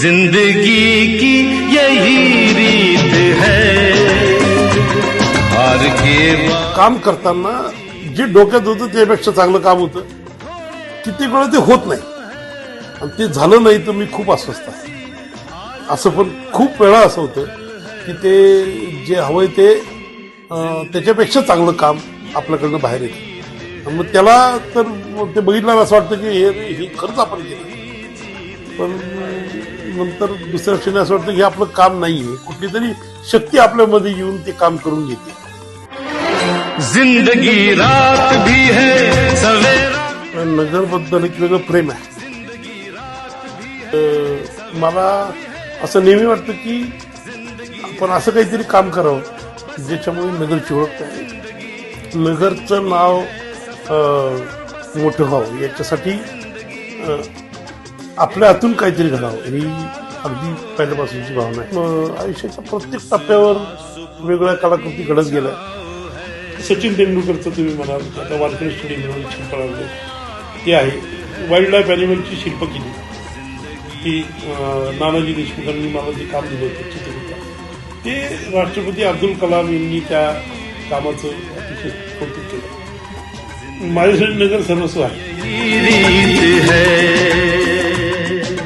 जिंदगी की यही रीत है हार के काम करताना जे डोक्यात होतं त्यापेक्षा चांगलं काम होतं कित्येक वेळा ते होत नाही आणि ते झालं नाही तर मी खूप अस्वस्थ आहे. असं पण खूप वेळा असं होतं की ते जे हवंय ते त्याच्यापेक्षा चांगलं काम आपल्याकडनं बाहेर येतं. मग त्याला तर ते बघितल्यावर असं वाटतं की हे खरंच आपण केलं, पण नंतर दुसऱ्या क्षणी असं वाटतं की आपलं काम नाहीये, कुठली तरी शक्ती आपल्यामध्ये येऊन ते काम करून घेते. जिंदगी रात भी है सवेरा. नगरबद्दल एक वेगळं प्रेम आहे. मला असं नेहमी वाटतं की आपण असं काहीतरी काम करावं ज्याच्यामुळे नगरची ओळख आहे, नगरचं नाव मोठं व्हावं, याच्यासाठी आपल्या हातून काहीतरी घडावं ही अगदी पहिल्यापासूनची भावना आहे. आयुष्याच्या प्रत्येक टप्प्यावर वेगवेगळ्या कलाकृती घडत गेल्या. सचिन तेंडुलकरचं तुम्ही म्हणाल, आता वारकरी स्टेडियमवर शिल्प लावले ते आहे. वाईल्ड लाईफ ॲनिमलची शिल्प केली ती नानाजी देशमुखांनी मला जे काम दिलं होतं चित्रकला, ते राष्ट्रपती अब्दुल कलाम यांनी त्या कामाचं अतिशय कौतुक केलं. माझ्यासाठी नगर सर्वस्व आहे.